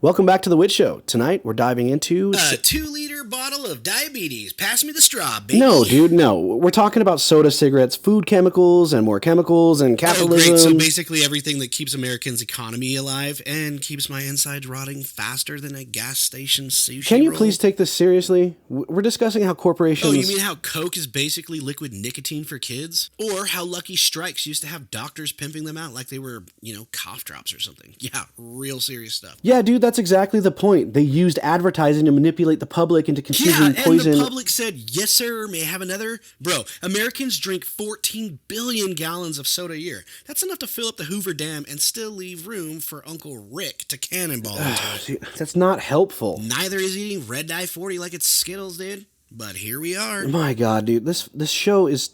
Welcome back to The Witch Show. Tonight, we're diving into... A 2-liter bottle of diabetes. Pass me the straw, baby. No, dude, no. We're talking about soda, cigarettes, food chemicals, and more chemicals, and capitalism. Oh, great. So basically everything that keeps Americans' economy alive and keeps my insides rotting faster than a gas station sushi Can you roll. please take this seriously? We're discussing how corporations... Oh, you mean how Coke is basically liquid nicotine for kids? Or how Lucky Strikes used to have doctors pimping them out like they were, cough drops or something. Yeah, real serious stuff. Yeah, dude, that's exactly the point. They used advertising to manipulate the public into consuming poison. And the public said, yes, sir, may I have another? Bro, Americans drink 14 billion gallons of soda a year. That's enough to fill up the Hoover Dam and still leave room for Uncle Rick to cannonball into it. That's not helpful. Neither is eating Red Dye 40 like it's Skittles, dude. But here we are. My God, dude, this show is...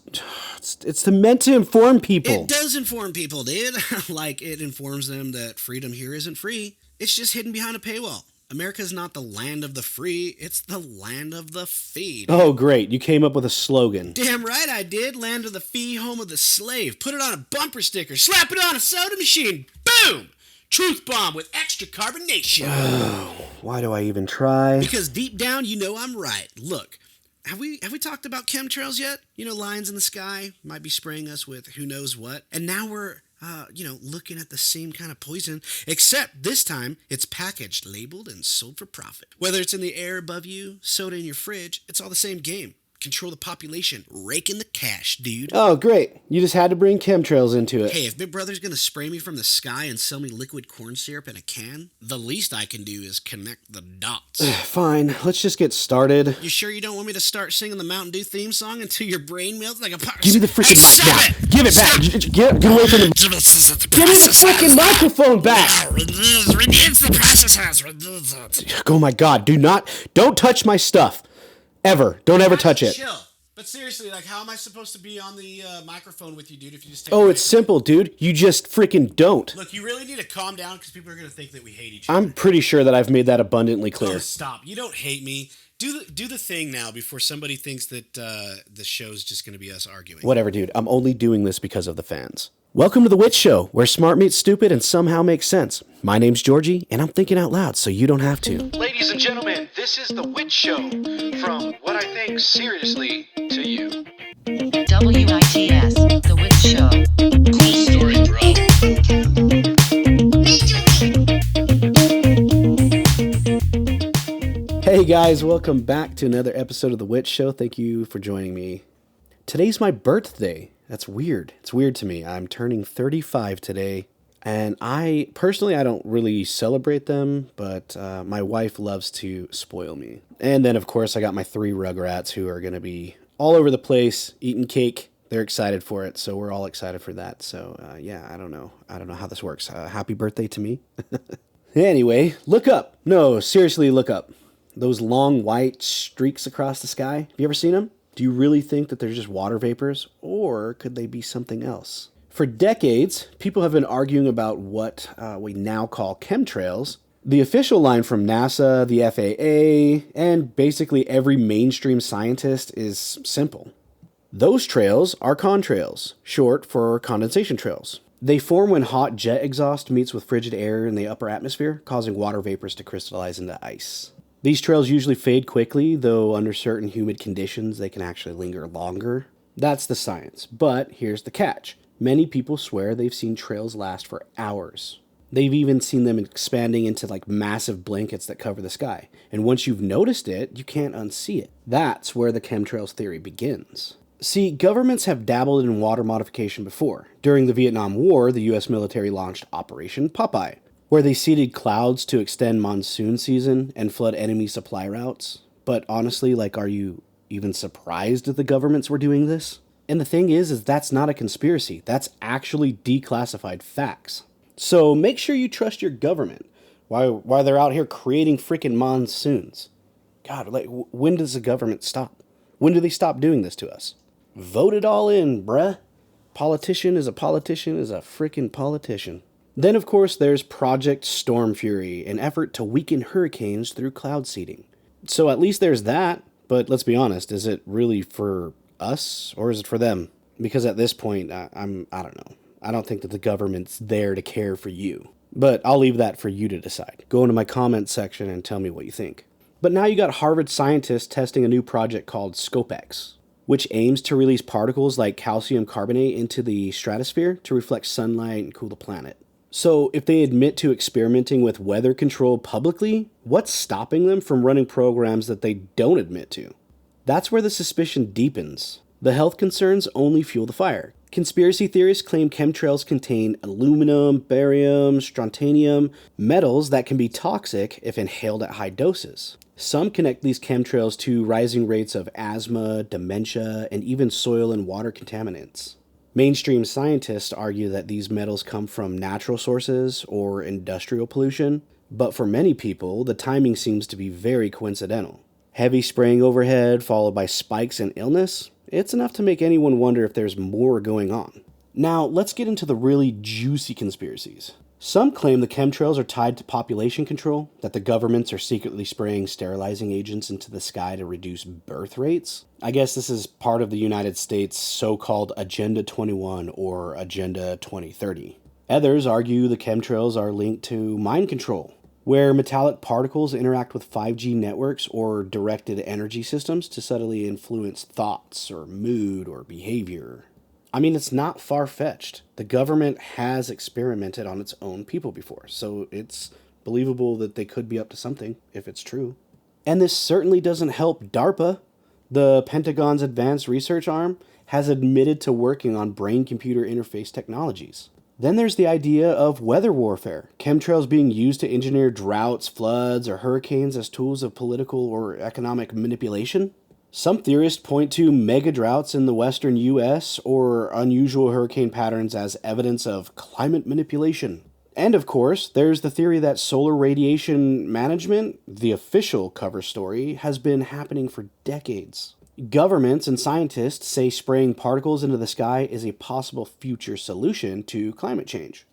It's meant to inform people. It does inform people, dude. Like it informs them that freedom here isn't free. It's just hidden behind a paywall. America's not the land of the free, it's the land of the fee. Oh, great. You came up with a slogan. Damn right I did. Land of the fee, home of the slave. Put it on a bumper sticker. Slap it on a soda machine. Boom! Truth bomb with extra carbonation. Oh, why do I even try? Because deep down, you know I'm right. Look, have we talked about chemtrails yet? Lines in the sky might be spraying us with who knows what. And now we're... looking at the same kind of poison, except this time it's packaged, labeled, and sold for profit. Whether it's in the air above you, soda in your fridge, it's all the same game. Control the population, rake in the cash, dude. Oh, great. You just had to bring chemtrails into it. Hey, if Big Brother's gonna spray me from the sky and sell me liquid corn syrup in a can, the least I can do is connect the dots. Fine, let's just get started. You sure you don't want me to start singing the Mountain Dew theme song until your brain melts like a pop? Give me the freaking... Hey, stop it! Give it back! Get away from the... Give me the freaking microphone back! It's the process. Oh my God, don't touch my stuff. Ever. Don't ever touch it. Chill. But seriously, how am I supposed to be on the microphone with you, dude, if you just take Oh, it's simple, dude. You just freaking don't. Look, you really need to calm down because people are going to think that we hate each other. I'm pretty sure that I've made that abundantly clear. Oh, stop. You don't hate me. Do the thing now before somebody thinks that the show's just going to be us arguing. Whatever, dude. I'm only doing this because of the fans. Welcome to The Witch Show, where smart meets stupid and somehow makes sense. My name's Georgie, and I'm thinking out loud, so you don't have to. Ladies and gentlemen, this is The Witch Show, from what I think seriously to you. WITS, The Witch Show. Cool story, bro. Hey guys, welcome back to another episode of The Witch Show. Thank you for joining me. Today's my birthday. That's weird. It's weird to me. I'm turning 35 today, and I don't really celebrate them, but my wife loves to spoil me. And then, of course, I got my 3 Rugrats who are going to be all over the place eating cake. They're excited for it, so we're all excited for that. So, I don't know. I don't know how this works. Happy birthday to me. Anyway, look up. No, seriously, look up. Those long white streaks across the sky. Have you ever seen them? Do you really think that they're just water vapors, or could they be something else? For decades, people have been arguing about what we now call chemtrails. The official line from NASA, the FAA, and basically every mainstream scientist is simple. Those trails are contrails, short for condensation trails. They form when hot jet exhaust meets with frigid air in the upper atmosphere, causing water vapors to crystallize into ice. These trails usually fade quickly, though under certain humid conditions they can actually linger longer. That's the science, but here's the catch. Many people swear they've seen trails last for hours. They've even seen them expanding into massive blankets that cover the sky. And once you've noticed it, you can't unsee it. That's where the chemtrails theory begins. See, governments have dabbled in water modification before. During the Vietnam War, the US military launched Operation Popeye, where they seeded clouds to extend monsoon season and flood enemy supply routes. But honestly, are you even surprised that the governments were doing this? And the thing is that's not a conspiracy. That's actually declassified facts. So make sure you trust your government while they're out here creating freaking monsoons. God, when does the government stop? When do they stop doing this to us? Vote it all in, bruh. Politician is a freaking politician. Then, of course, there's Project Storm Fury, an effort to weaken hurricanes through cloud seeding. So at least there's that, but let's be honest, is it really for us, or is it for them? Because at this point, I don't know. I don't think that the government's there to care for you. But I'll leave that for you to decide. Go into my comments section and tell me what you think. But now you got Harvard scientists testing a new project called ScopeX, which aims to release particles like calcium carbonate into the stratosphere to reflect sunlight and cool the planet. So if they admit to experimenting with weather control publicly, what's stopping them from running programs that they don't admit to? That's where the suspicion deepens. The health concerns only fuel the fire. Conspiracy theorists claim chemtrails contain aluminum, barium, strontium, metals that can be toxic if inhaled at high doses. Some connect these chemtrails to rising rates of asthma, dementia, and even soil and water contaminants. Mainstream scientists argue that these metals come from natural sources or industrial pollution, but for many people, the timing seems to be very coincidental. Heavy spraying overhead followed by spikes in illness, it's enough to make anyone wonder if there's more going on. Now, let's get into the really juicy conspiracies. Some claim the chemtrails are tied to population control, that the governments are secretly spraying sterilizing agents into the sky to reduce birth rates. I guess this is part of the United States' so-called Agenda 21 or Agenda 2030. Others argue the chemtrails are linked to mind control, where metallic particles interact with 5G networks or directed energy systems to subtly influence thoughts or mood or behavior. I mean, it's not far-fetched. The government has experimented on its own people before, so it's believable that they could be up to something, if it's true. And this certainly doesn't help DARPA. The Pentagon's Advanced Research Arm has admitted to working on brain-computer interface technologies. Then there's the idea of weather warfare, chemtrails being used to engineer droughts, floods, or hurricanes as tools of political or economic manipulation. Some theorists point to mega droughts in the western U.S. or unusual hurricane patterns as evidence of climate manipulation. And of course, there's the theory that solar radiation management, the official cover story, has been happening for decades. Governments and scientists say spraying particles into the sky is a possible future solution to climate change.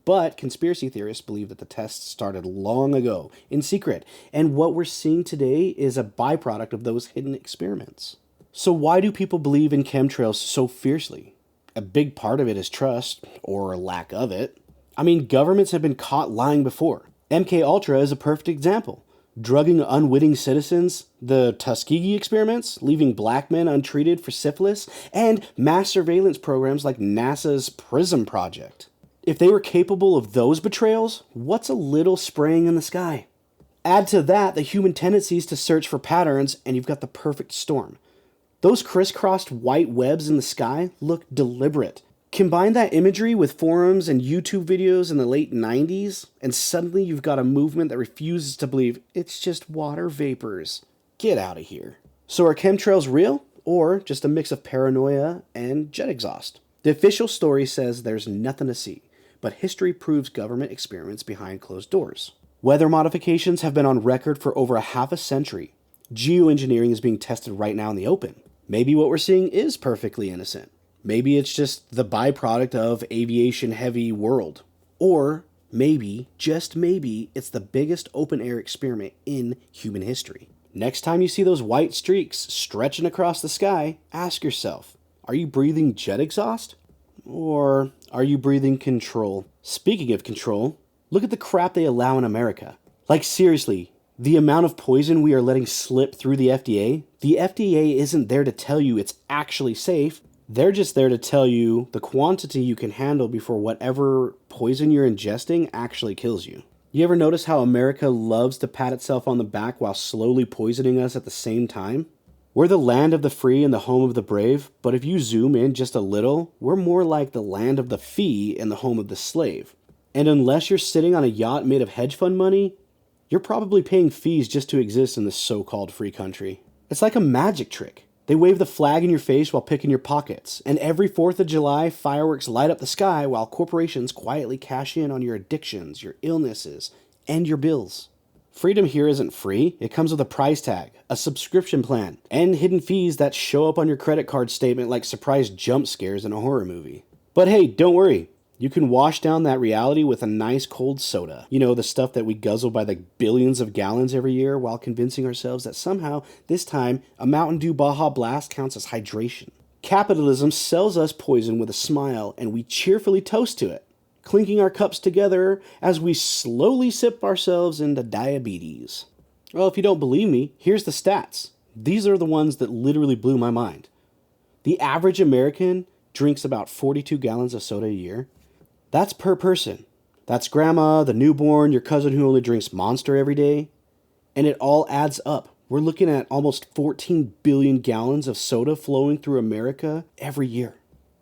But conspiracy theorists believe that the tests started long ago, in secret, and what we're seeing today is a byproduct of those hidden experiments. So why do people believe in chemtrails so fiercely? A big part of it is trust, or lack of it. I mean, governments have been caught lying before. MK Ultra is a perfect example. Drugging unwitting citizens, the Tuskegee experiments, leaving black men untreated for syphilis, and mass surveillance programs like NASA's PRISM project. If they were capable of those betrayals, what's a little spraying in the sky? Add to that the human tendencies to search for patterns, and you've got the perfect storm. Those crisscrossed white webs in the sky look deliberate. Combine that imagery with forums and YouTube videos in the late 90s, and suddenly you've got a movement that refuses to believe it's just water vapors. Get out of here. So are chemtrails real, or just a mix of paranoia and jet exhaust? The official story says there's nothing to see, but history proves government experiments behind closed doors. Weather modifications have been on record for over a half a century. Geoengineering is being tested right now in the open. Maybe what we're seeing is perfectly innocent. Maybe it's just the byproduct of aviation-heavy world. Or maybe, just maybe, it's the biggest open-air experiment in human history. Next time you see those white streaks stretching across the sky, ask yourself, are you breathing jet exhaust? Or are you breathing control? Speaking of control, look at the crap they allow in America. Like seriously, the amount of poison we are letting slip through the FDA isn't there to tell you it's actually safe. They're just there to tell you the quantity you can handle before whatever poison you're ingesting actually kills you. You ever notice how America loves to pat itself on the back while slowly poisoning us at the same time? We're the land of the free and the home of the brave, but if you zoom in just a little, we're more like the land of the fee and the home of the slave. And unless you're sitting on a yacht made of hedge fund money, you're probably paying fees just to exist in this so-called free country. It's like a magic trick. They wave the flag in your face while picking your pockets, and every 4th of July, fireworks light up the sky while corporations quietly cash in on your addictions, your illnesses, and your bills. Freedom here isn't free. It comes with a price tag, a subscription plan, and hidden fees that show up on your credit card statement like surprise jump scares in a horror movie. But hey, don't worry. You can wash down that reality with a nice cold soda. You know, the stuff that we guzzle by the billions of gallons every year while convincing ourselves that somehow, this time, a Mountain Dew Baja Blast counts as hydration. Capitalism sells us poison with a smile, and we cheerfully toast to it. clinking our cups together as we slowly sip ourselves into diabetes. Well, if you don't believe me, here's the stats. These are the ones that literally blew my mind. The average American drinks about 42 gallons of soda a year. That's per person. That's grandma, the newborn, your cousin who only drinks Monster every day. And it all adds up. We're looking at almost 14 billion gallons of soda flowing through America every year.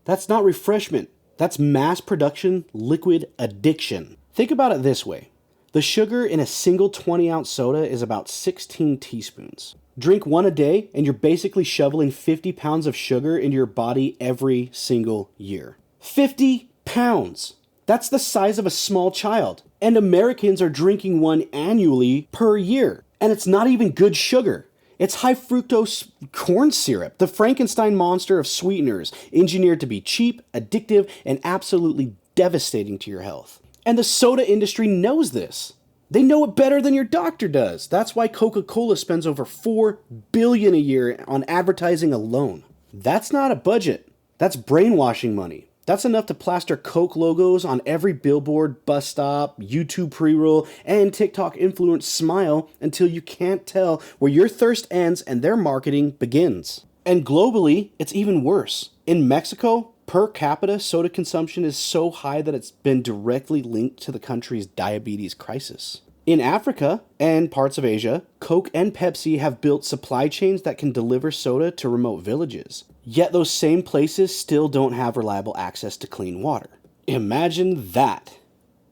That's not refreshment. That's mass production liquid addiction. Think about it this way. The sugar in a single 20-ounce soda is about 16 teaspoons. Drink one a day and you're basically shoveling 50 pounds of sugar into your body every single year. 50 pounds! That's the size of a small child. And Americans are drinking one annually per year. And it's not even good sugar. It's high fructose corn syrup, the Frankenstein monster of sweeteners, engineered to be cheap, addictive, and absolutely devastating to your health. And the soda industry knows this. They know it better than your doctor does. That's why Coca-Cola spends over $4 billion a year on advertising alone. That's not a budget. That's brainwashing money. That's enough to plaster Coke logos on every billboard, bus stop, YouTube pre-roll, and TikTok influence smile until you can't tell where your thirst ends and their marketing begins. And globally, it's even worse. In Mexico, per capita soda consumption is so high that it's been directly linked to the country's diabetes crisis. In Africa and parts of Asia, Coke and Pepsi have built supply chains that can deliver soda to remote villages. Yet those same places still don't have reliable access to clean water. Imagine that.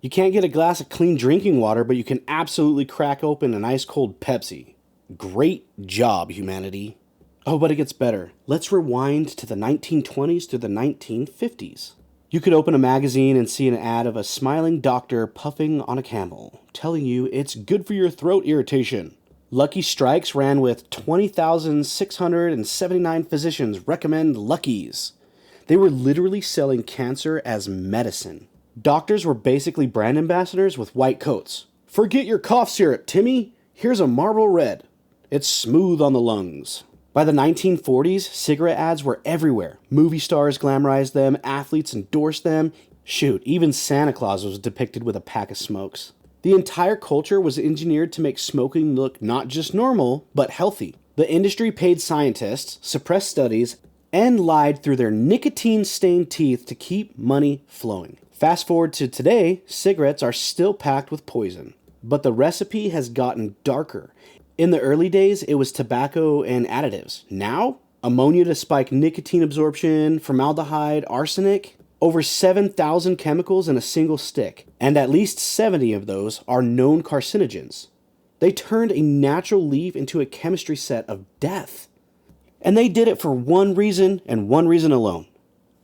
You can't get a glass of clean drinking water, but you can absolutely crack open an ice cold Pepsi. Great job, humanity. Oh, but it gets better. Let's rewind to the 1920s to the 1950s. You could open a magazine and see an ad of a smiling doctor puffing on a camel, telling you it's good for your throat irritation. Lucky Strikes ran with 20,679 physicians recommend Luckies. They were literally selling cancer as medicine. Doctors were basically brand ambassadors with white coats. Forget your cough syrup, Timmy. Here's a Marlboro Red. It's smooth on the lungs. By the 1940s, cigarette ads were everywhere. Movie stars glamorized them, athletes endorsed them. Shoot, even Santa Claus was depicted with a pack of smokes. The entire culture was engineered to make smoking look not just normal, but healthy. The industry paid scientists, suppressed studies, and lied through their nicotine-stained teeth to keep money flowing. Fast forward to today, cigarettes are still packed with poison. But the recipe has gotten darker. In the early days, it was tobacco and additives. Now, ammonia to spike nicotine absorption, formaldehyde, arsenic, over 7,000 chemicals in a single stick, and at least 70 of those are known carcinogens. They turned a natural leaf into a chemistry set of death. And they did it for one reason and one reason alone: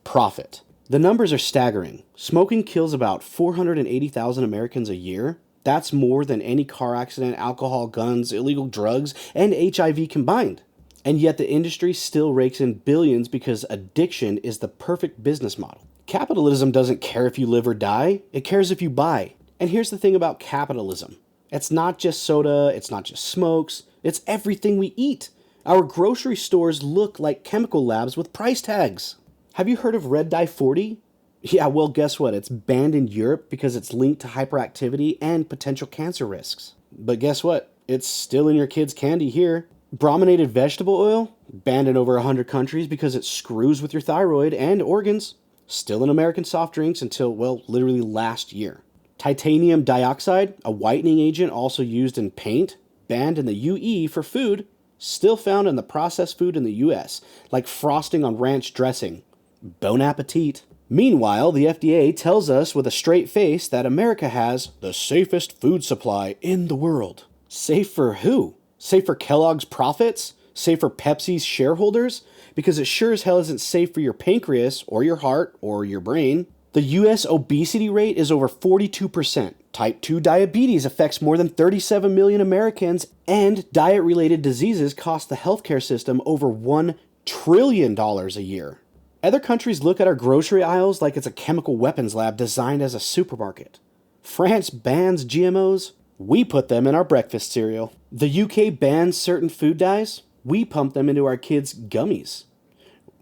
profit. The numbers are staggering. Smoking kills about 480,000 Americans a year. That's more than any car accident, alcohol, guns, illegal drugs, and HIV combined. And yet the industry still rakes in billions because addiction is the perfect business model. Capitalism doesn't care if you live or die, it cares if you buy. And here's the thing about capitalism. It's not just soda, it's not just smokes, it's everything we eat. Our grocery stores look like chemical labs with price tags. Have you heard of Red Dye 40? Yeah, well, guess what? It's banned in Europe because it's linked to hyperactivity and potential cancer risks. But guess what? It's still in your kids' candy here. Brominated vegetable oil? Banned in over 100 countries because it screws with your thyroid and organs. Still in American soft drinks until, well, literally last year. Titanium dioxide, a whitening agent also used in paint, banned in the UE for food, still found in the processed food in the US, like frosting on ranch dressing. Bon appetit. Meanwhile, the FDA tells us with a straight face that America has the safest food supply in the world. Safe for who? Safe for Kellogg's profits? Safe for Pepsi's shareholders? Because it sure as hell isn't safe for your pancreas, or your heart, or your brain. The US obesity rate is over 42%. Type 2 diabetes affects more than 37 million Americans, and diet-related diseases cost the healthcare system over $1 trillion a year. Other countries look at our grocery aisles like it's a chemical weapons lab designed as a supermarket. France bans GMOs. We put them in our breakfast cereal. The UK bans certain food dyes. We pump them into our kids' gummies.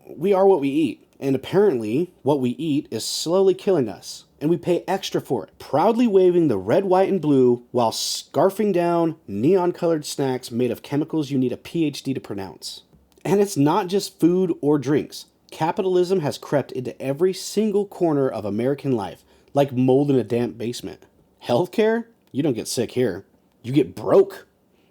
We are what we eat, and apparently what we eat is slowly killing us. and we pay extra for it, proudly waving the red, white, and blue while scarfing down neon-colored snacks made of chemicals you need a PhD to pronounce. And it's not just food or drinks. Capitalism has crept into every single corner of American life, like mold in a damp basement. Healthcare? You don't get sick here. You get broke.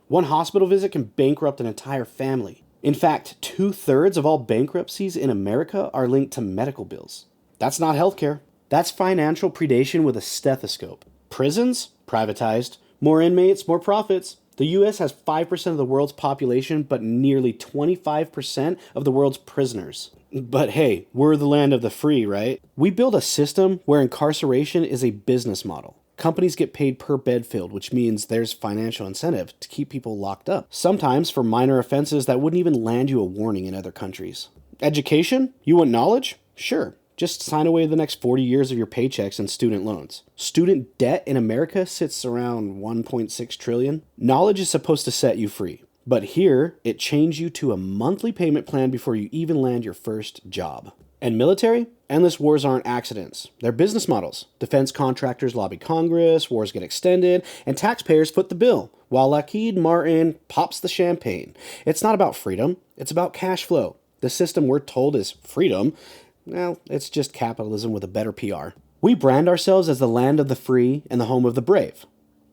One hospital visit can bankrupt an entire family. In fact, 2/3 of all bankruptcies in America are linked to medical bills. That's not healthcare. That's financial predation with a stethoscope. Prisons? Privatized. More inmates, more profits. The US has 5% of the world's population, but nearly 25% of the world's prisoners. But hey, we're the land of the free, right? We build a system where incarceration is a business model. Companies get paid per bed filled, which means there's financial incentive to keep people locked up, sometimes for minor offenses that wouldn't even land you a warning in other countries. Education? You want knowledge? Sure. Just sign away the next 40 years of your paychecks in student loans. Student debt in America sits around 1.6 trillion. Knowledge is supposed to set you free, but here it chains you to a monthly payment plan before you even land your first job. And military? Endless wars aren't accidents. They're business models. Defense contractors lobby Congress, wars get extended, and taxpayers foot the bill, while Lockheed Martin pops the champagne. It's not about freedom, it's about cash flow. The system we're told is freedom, well, it's just capitalism with a better PR. We brand ourselves as the land of the free and the home of the brave.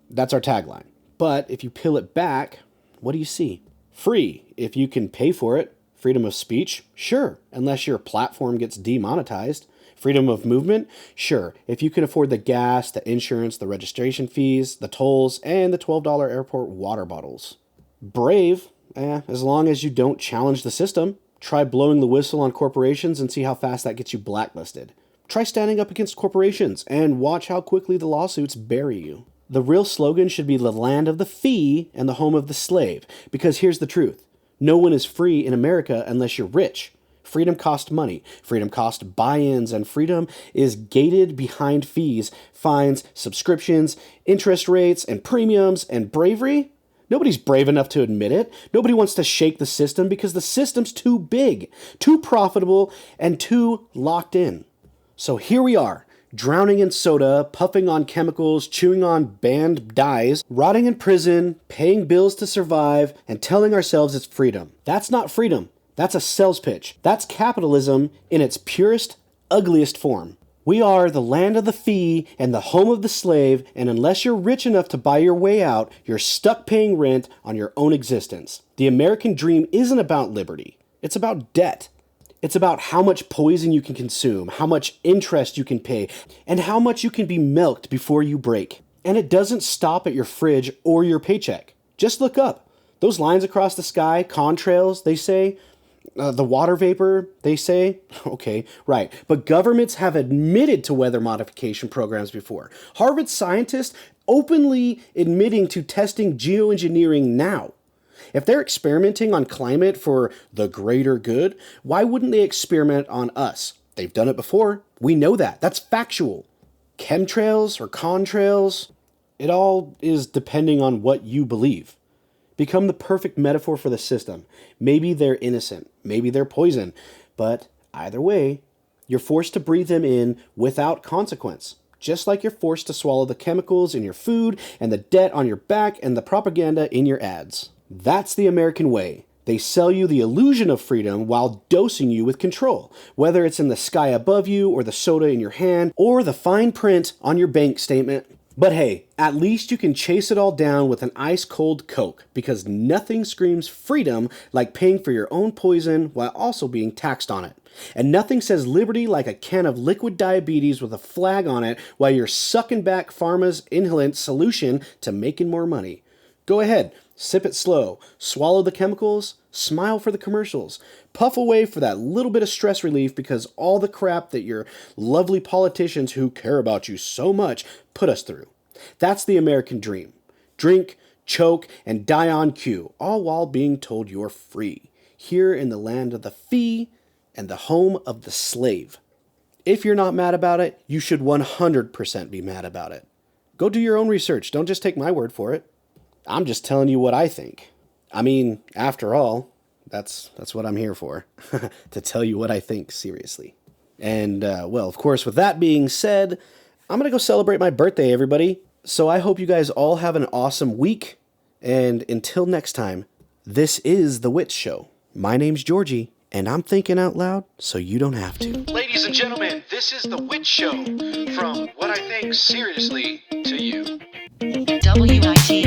That's our tagline. But if you peel it back, what do you see? Free, if you can pay for it. Freedom of speech? Sure, unless your platform gets demonetized. Freedom of movement? Sure, if you can afford the gas, the insurance, the registration fees, the tolls, and the $12 airport water bottles. Brave? As long as you don't challenge the system. Try blowing the whistle on corporations and see how fast that gets you blacklisted. Try standing up against corporations and watch how quickly the lawsuits bury you. The real slogan should be the land of the fee and the home of the slave, because here's the truth. No one is free in America unless you're rich. Freedom costs money. Freedom costs buy-ins, and freedom is gated behind fees, fines, subscriptions, interest rates, and premiums, and bravery. Nobody's brave enough to admit it. Nobody wants to shake the system because the system's too big, too profitable, and too locked in. So here we are, drowning in soda, puffing on chemicals, chewing on banned dyes, rotting in prison, paying bills to survive, and telling ourselves it's freedom. That's not freedom. That's a sales pitch. That's capitalism in its purest, ugliest form. We are the land of the fee and the home of the slave, and unless you're rich enough to buy your way out, you're stuck paying rent on your own existence. The American dream isn't about liberty. It's about debt. It's about how much poison you can consume, how much interest you can pay, and how much you can be milked before you break. And it doesn't stop at your fridge or your paycheck. Just look up. Those lines across the sky, contrails, they say. The water vapor, they say. Okay, right. But governments have admitted to weather modification programs before. Harvard scientists openly admitting to testing geoengineering now. If they're experimenting on climate for the greater good, why wouldn't they experiment on us? They've done it before. We know that. That's factual. Chemtrails or contrails, it all is depending on what you believe. Become the perfect metaphor for the system. Maybe they're innocent. Maybe they're poison. But either way, you're forced to breathe them in without consequence. Just like you're forced to swallow the chemicals in your food and the debt on your back and the propaganda in your ads. That's the American way. They sell you the illusion of freedom while dosing you with control, whether it's in the sky above you or the soda in your hand or the fine print on your bank statement. But hey, at least you can chase it all down with an ice-cold Coke, because nothing screams freedom like paying for your own poison while also being taxed on it. And nothing says liberty like a can of liquid diabetes with a flag on it while you're sucking back pharma's inhalant solution to making more money. Go ahead, sip it slow, swallow the chemicals, smile for the commercials, puff away for that little bit of stress relief because all the crap that your lovely politicians who care about you so much put us through. That's the American dream. Drink, choke, and die on cue, all while being told you're free, here in the land of the fee and the home of the slave. If you're not mad about it, you should 100% be mad about it. Go do your own research. Don't just take my word for it. I'm just telling you what I think. I mean, after all, that's what I'm here for, to tell you what I think seriously. And, well, of course, with that being said, I'm going to go celebrate my birthday, everybody. So I hope you guys all have an awesome week. And until next time, this is The Witch Show. My name's Georgie, and I'm thinking out loud so you don't have to. Ladies and gentlemen, this is The Witch Show from What I Think Seriously to You. WITS.